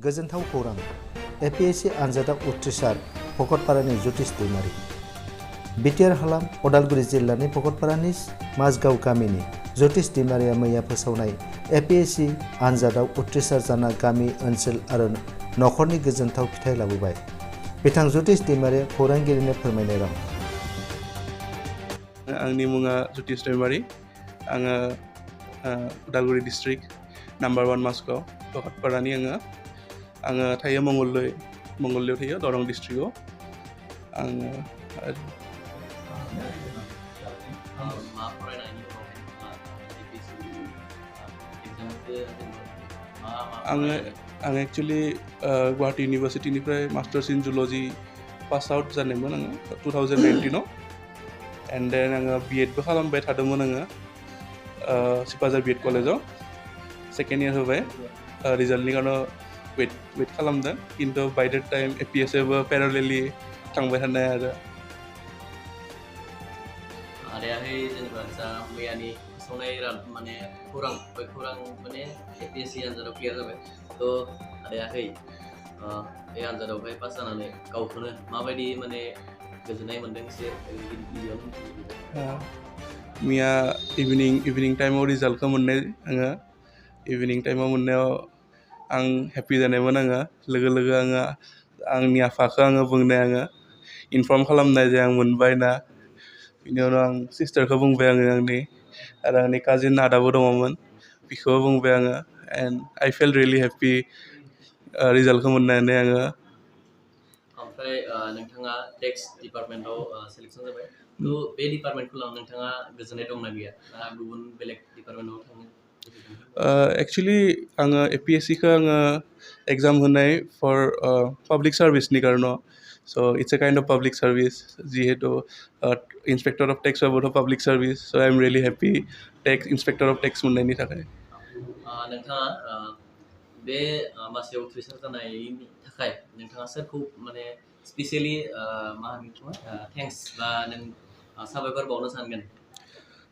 गोजोनथाव खौरां एपिएससि आनजादाव उथ्रिसार भकतपारानि ज्योतिष दैमारि बिटिआर हालाम अदालगुरि जिल्लानि भकतपारानि माझगाव गामिनि ज्योतिष दैमारिया मैया फोसावनाय एपिएससि आनजादाव उथ्रिसार जाना गामि ओनसोल आरो नखरनि गोजोनथाव फिथाइ लाबोबाय। बिथां ज्योतिष दैमारिया खौरांगिरिनो फोरमायनाय राव। आंनि मुङा ज्योतिष दैमारि। आङो उदालगुरि डिस्ट्रिक्ट नाम्बार 1 माझगाव भकतपारानि आङो थायो मंगलदैयाव थायो दरं डिस्ट्रिक्टआव। आङो आं एक्चुअलि गुवाहाटी इउनिभार्सिटिनिफ्राय मास्टार्स इन जुल'जि पास आउट जानायमोन आङो 2019 आव। एन्ड देन आङो बिएडबो खालामबाय थादोंमोन आङो सिपाझार बिएड कलेजाव। सेकेन्ड इयार होबाय रिजाल्टनि कारनाव वेट खालामदों, खिन्थु बाय द टाइम एपिएससिआबो पेरेलेलि थांबाय थानाय आरो आदायाहाय जेनेबा जा मैयानि फोसावनाय माने खौरां माने एपिएससि आनजादाव क्लियार जाबाय। थ' आदायाहाय बे आनजादावहाय पास जानानै गावखौनो माबायदि माने गोजोननाय मोन्दों एसे मैया इभिनिं टाइमाव रिजाल्टखौ मोननाय आङो इभिनिं टाइमाव मोननायाव आं हेपि जानायमोन। आङो लोगो आङो आंनि आफाखौ बुंनाय इनफर्म खालामनाय जे आं मोनबाय ना। बिनि उनाव आं सिस्टारखौ बुंबाय आंनि आरो आंनि काजिन आदाबो दङमोन, बिखौबो बुंबाय आङो। And I fail really happy रिजाल्टखौ मोननानै आङो। ओमफ्राय नोंथाङा टेक्स डिपार्टमेन्टआव सेलेक्सन जाबाय। थ' बे डिपार्टमेन्टखौ लानानै नोंथाङा गोजोननाय दंना गैया, ना गुबुन बेलेग डिपार्टमेन्टआव थांनो? एक्चुअलि आङो एपिएससिखौ एग्जाम होनाय फर पाब्लिक सार्भिसनि कारनाव। So' it's a kind of public service, जिहेतु इन्सपेक्टर अफ टेक्सआबोथ' public service. So' I am really happy inspector of tax मोननायनि थाखाय। नोंथाङा बे मासियाव उथ्रिसार जानायनि थाखाय नोंथाङा सोरखौ माने स्पेसियेलि मा होनो थेंक्स बा नों साबायखर बावनो सानगोन?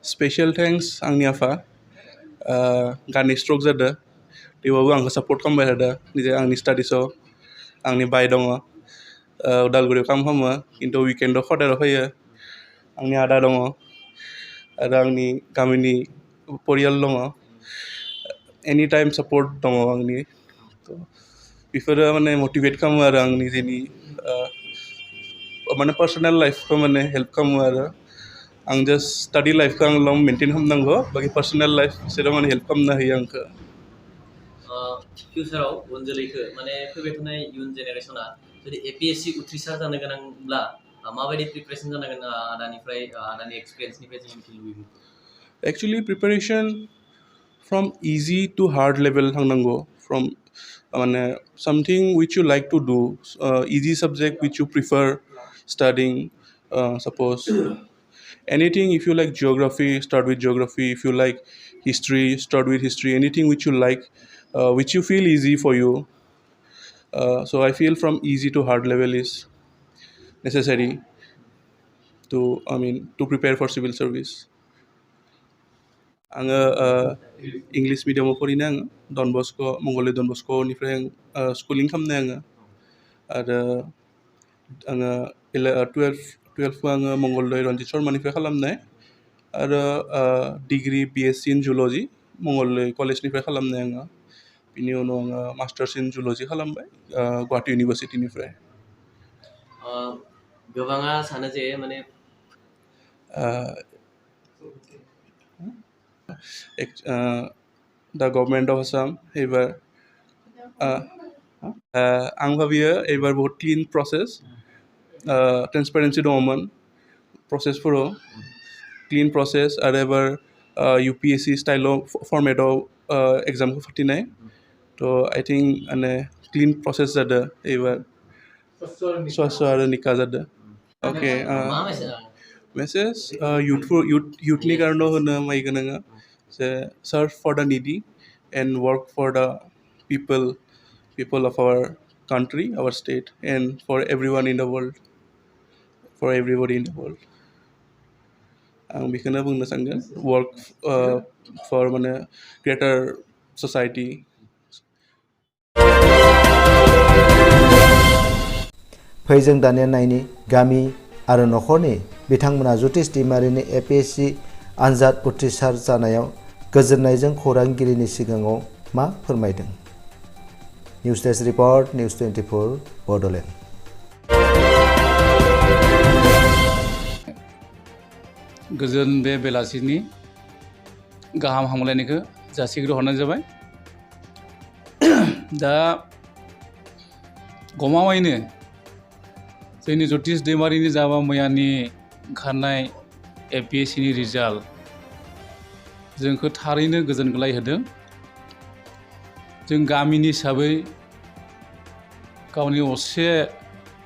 स्पेसियेल थेंक्स आंनि आफा। गारनि स्ट्रक जादों, थेवबाबो आंखौ सापर्ट खालामबाय थादों निजे आंनि स्टाडिसाव। आंनि बाय दङ उदालगुरियाव खालामो, खिन्थु उइकेन्डआव खदायाव फैयो। आंनि आदा दङ आरो आंनि गामिनि परियाल दङ। एनि टाइम सापर्ट दङ आंनि। बेफोरो माने मटिभेट खालामो आरो आं निजेनि माने पार्सनेल लाइफखौ माने हेल्प खालामो आरो आं जास्ट स्टाडि लाइफखौ आं मेनटेन खालामनांगौ, बाखि पार्सनेल लाइफ बिसोरो माने हेल्प खालामनो होयो आंखौ। फिउचाराव उन जोलैखौ माने फैबाय थानाय इयुन जेनेरेसना जुदि एपिएससि उथ्रिसार जानो गोनांब्ला माबायदि प्रिपारेसन जानांगोन आदानि एक्सपिरियेन्सनिफ्राय जों मिथिनो लुबैगोन। Actually preparation from easy to hard level थांनांगौ। फ्रम माने something which you like to do, easy subject which you prefer studying. Suppose anything, if you like geography, start with geography. If you like history, start with history. Anything which you like, which you feel easy for you. So I feel from easy to hard level is necessary to prepare for civil service. आङो English मिडियामाव फरायनो मंगलदै डन बस्क'निफ्राय स्कुलिं खालामनाय आरो आङो 12खौ आङो मंगलदै रनजित शर्मानिफ्राय खालामनाय आरो degree BSc इन जुल'जि मंगलदै कलेजनिफ्राय खालामनाय आङो। बिनि उनाव आङो मास्टार्स इन जुल'जि खालामबाय गुवाहाटी इउनिभार्सिटिनिफ्राय। गोबाङा सानो जे माने दा गभर्नमेन्ट अफ आसाम एबार आं भाबियो एबार बहुत क्लिन प्रसेस, ट्रेन्सपारेन्सि दङमोन प्रसेसफोराव, क्लिन प्रसेस आरो एबार इउपिएससि स्टाइलाव फर्मेटाव एग्जामखौ फाथिनाय। थ' आइ थिंक माने क्लिन प्रसेस जादों एबार, स्वस्थ आरो निका जादों। अके मेसेज युथनि कारनाव होनो माइगोन आङो जे सार्भ for the निडि and work for the people of our country, our state, and for everyone in the world, for everybody in the world. आं बेखौनो बुंनो सानगोन, वर्क फर माने ग्रेटार ससाइटि। फै जों दानिया नायनि गामि आरो न'खरनि बिथांमोना जतिश दैमारिनि APSC आनजाद उथ्रिसार जानायाव गोजोननायजों खौरांगिरिनि सिगाङाव मा फोरमायदों। News desk report news 24 Bodoland. गोजोन बे बेलासिनि गाहाम हामलायनायखौ जासिग्रोहरनाय जाबाय। दा गमामायैनो जोंनि जतिश दैमारिनि जाबा मैयानि ओंखारनाय APSC नि रिजाल्ट जोंखौ थारैनो गोजोनग्लाय होदों। जों गामिनि हिसाबै गावनि असे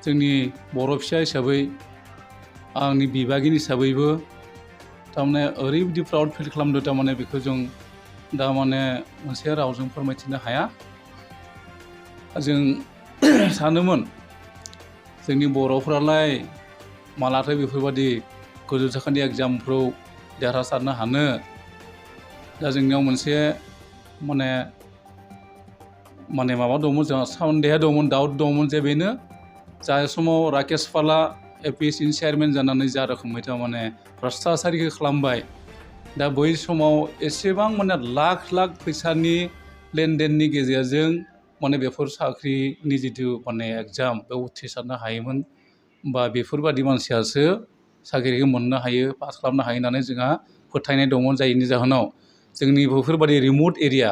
जोंनि बर' फिसा हिसाबै आंनि बिबागिनि हिसाबैबो थारमाने ओरैबायदि प्राउड फिल खालामदों। थारमाने बेखौ जों दा माने मोनसे रावजों फोरमायथिनो हाया। जों सानोमोन जोंनि बर'फ्रालाय मालाथो बेफोरबायदि गोजौ थाखोनि एग्जामफ्राव देरहासारनो हानो। दा जोंनियाव मोनसे माने माबा दंमोन, जोंहा सन्देह दंमोन, डाउट दंमोन जे बेनो जाय समाव राकेश पालआ APSC नि चेयारमेन जानानै जा रोखोमै थारमाने भ्रष्टाचारिखौ खालामबाय। दा बै समाव एसेबां माने लाख लाख फैसानि लेनदेननि गेजेरजों माने बेफोर साख्रिनि जिथु माने एग्जाम बेयाव उथ्रिसारनो हायोमोन बा बेफोरबादि मानसियासो साख्रिखौ मोननो हायो, पास खालामनो हायो होननानै जोंहा फोथायनाय दंमोन। जायनि जाहोनाव जोंनि बेफोरबादि रिमट एरिया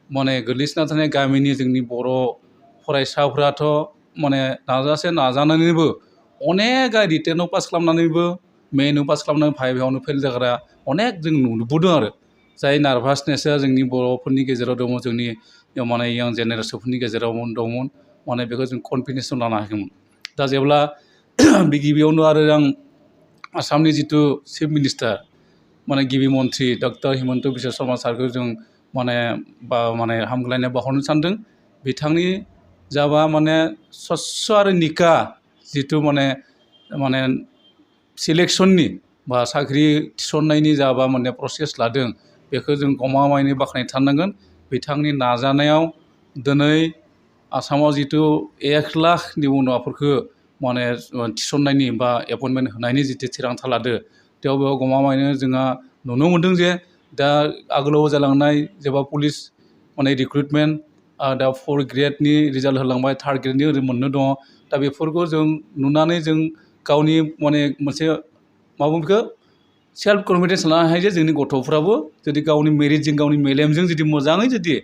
माने गोग्लैसोना थानाय गामिनि जोंनि बर' फरायसाफ्राथ' माने नाजानानैबो अनेक रिटेनाव पास खालामनानैबो मेइनाव पास खालामनानै भाइभायावनो फेल जाग्रा अनेक जों नुबोदों आरो जाय नार्भासनेसआ जोंनि बर'फोरनि गेजेराव दङ, जोंनि माने यां जेनेरेसनफोरनि गेजेराव दंमोन। माने बेखौ जों कनफिडेन्सआव लानो हायाखैमोन। दा जेब्ला गिबियावनो आरो आं आसामनि जिथु चिफ मिनिस्टार माने गिबि मन्थ्रि डक्टर हिमन्त बिश्व शर्मा सारखौ जों माने हामग्लायनाय बावहरनो सानदों। बिथांनि जाबा माने स्वच्छ आरो निका जिथु माने सिलेक्सननि बा साख्रि थिसननायनि जाबा माने प्रसेस लादों, बेखौ जों गमामायैनो बाख्नायथारनांगोन। बिथांनि नाजानायाव दिनै आसामाव जिथु 1 लाखनि उनावफोरखौ माने थिसननायनि बा एपइन्टमेन्ट होनायनि जिथु थिरांथा लादो, बेयाव गमामायैनो जोंहा नुनो मोनदों जे दा आगोलाव जालांनाय जेबा पुलिस माने रिक्रुटमेन्ट दा 4 ग्रेडनि रिजाल्ट होलांबाय, 3 ग्रेडनि ओरै मोननो दङ। दा बेफोरखौ जों नुनानै जों गावनि माने मोनसे बेखौ सेल्फ कनफिडेन्स लानो हायो जे जोंनि गथ'फ्राबो जुदि गावनि मेरिटजों गावनि मेलेमजों जुदि मोजाङै जुदि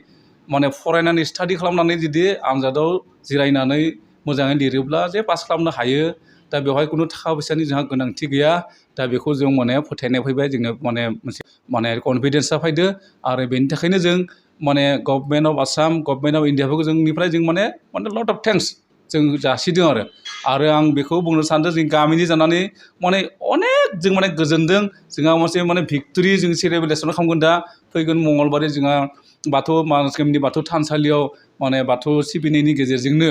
माने फरायनानै स्टाडि खालामनानै जुदि आनजादाव जिरायनानै मोजाङै लिरोब्ला जे पास खालामनो हायो। दा बेवहाय खुनु थाखा फैसानि जोंहा गोनांथि गैया। दा बेखौ जों माने फोथायनाय फैबाय, जोंनो माने मोनसे कनफिडेन्सआ फैदो। आरो बेनि थाखायनो जों माने government of Assam, government of इन्डियाफोरखौ जोंनिफ्राय जों माने लट अफ थेंक्स जों जासिदों। आरो आं बेखौ बुंनो सानदों जों गामिनि जानानै माने अनेक जों माने गोजोनदों। जोंहा मोनसे माने भिक्टरि जों सेलेब्रेसन खालामगोन दा फैगोन मंगलबारै जोंहा बाथौ थानसालियाव माने बाथौ सिबिनायनि गेजेरजोंनो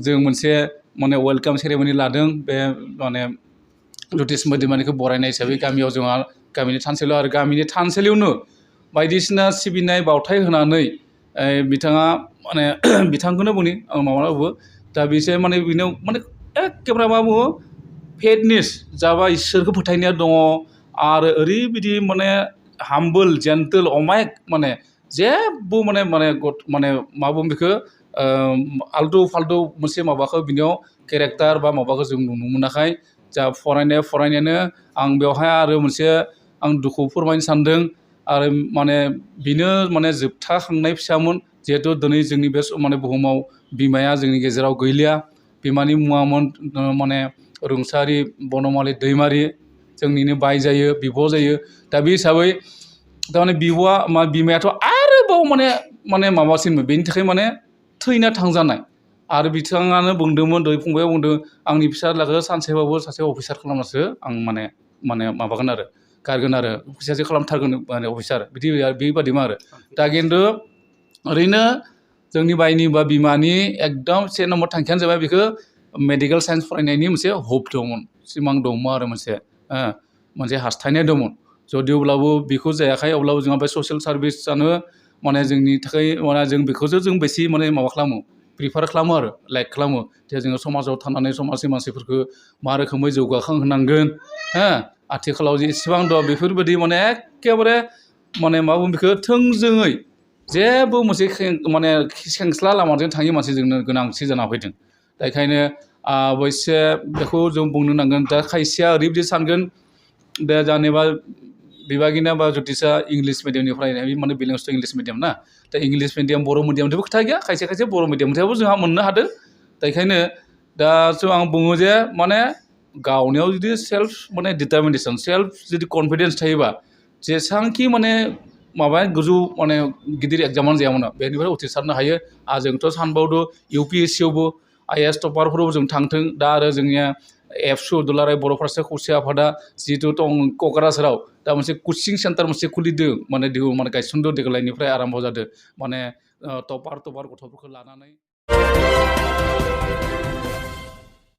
जों मोनसे माने वेलकाम सेरेमनि लादों। बे माने जतिश दैमारिखौ बरायनाय हिसाबै गामियाव जोंहा गामिनि थानसालियाव आरो गामिनि थानसालियावनो बायदिसिना सिबिनाय बावथाय होनानै बिथाङा माने बिथांखौनो बुंनि आं माबाबो दा बिसोर माने बेनाव माने एखेबारे मा बुङो फेथनेस जाबा इसोरखौ फोथायनाया दङ। आरो ओरैबायदि माने हाम्बोल जेन्टोल अमायक माने जेबो माने मा बुङो बेखौ आल्टु फाल्टु मोनसे माबाखौ बिनियाव केरेक्टार बा माबाखौ जों नुनो मोनाखै। जा फरायनायानो आं बेवहाय आरो मोनसे आं दुखु फोरमायनो सानदों। आरो माने बेनो माने जोबथाखांनाय फिसामोन, जिहेथु दिनै जोंनि बे माने बुहुमाव बिमाया जोंनि गेजेराव गैलिया। बिमानि मुङामोन माने रुंसारि बनमालि दैमारि, जोंनिनो बाय जायो, बिब' जायो। दा बे हिसाबै थारमाने बिमायाथ' आरोबाव माने माबासिनमोन, बेनि थाखाय माने थैना थांजानाय। आरो बिथाङानो बुंदोंमोन, दहाय फंबाया बुंदों आंनि फिसाज्लाखौ सानसेबाबो सासे अफिसार खालामनासो आं माने माबागोन आरो गारगोन आरो फिसाजो खालामथारगोन माने अफिसार बेबादिमोन आरो। दा खिन्थु ओरैनो जोंनि बायनि बा बिमानि एकदम 1 नम्बर थांखियानो जाबाय बेखौ मेडिकेल साइन्स फरायनायनि मोनसे हप दंमोन, सिमां दंमोन आरो मोनसे हास्थायनाय दंमोन। जुदिअब्लाबो बेखौ जायाखै, अब्लाबो जोंहा बे ससियेल सार्भिसआनो माने जोंनि थाखाय माने जों बेखौसो जों बेसे माने माबा खालामो, प्रिफार खालामो आरो लाइक खालामो जे जोङो समाजाव थानानै समाजनि मानसिफोरखौ मा रोखोमै जौगाखांहोनांगोन हो आथिखालाव जे इसेबां दं बेफोरबायदि माने एखेबारे माने मा बुङो बेखौ थोंजोङै जेबो मोनसे माने खेंस्ला लामाजों थाङि मानसि जोंनो गोनांथि जाना फैदों दा बेखायनो अबयसे बेखौ जों बुंनो नांगोन दा खायसेया ओरैबायदि सानगोन दा जेनेबा बिबागिना बा ज्योतिषा इंलिस मिडियामनिफ्राय माने बिलंस टु इंलिस मिडियाम ना दा इंलिस मिडियाम बर' मिडियामनिबो खोथा गैया खायसे खायसे बर' मिडियामनिफ्रायबो जोंहा मोननो हादों दा बेखायनो दा आं बुङो जे माने गावनियाव जुदि सेल्फ माने डिटारमिनेसन सेल्फ जुदि कनफिडेन्स थायोबा जेसांखि माने माबा गोजौ माने गिदिर एग्जामानो जाया मानो बेनिफ्राय उथ्रिसारनो हायो जोंथ' सानबावदो UPSC आवबो IAS टपारफोरावबो जों थांथों दा आरो जोंनिया एबसु दुलाराय बर' फरायसा खौसे आफादा जिहेतु दं क'क्राझाराव दा मोनसे कचिं सेन्टार मोनसे खुलिदों माने माने गायसनदों देग्लायनिफ्राय आरम्भ जादों माने टपार गथ'फोरखौ लानानै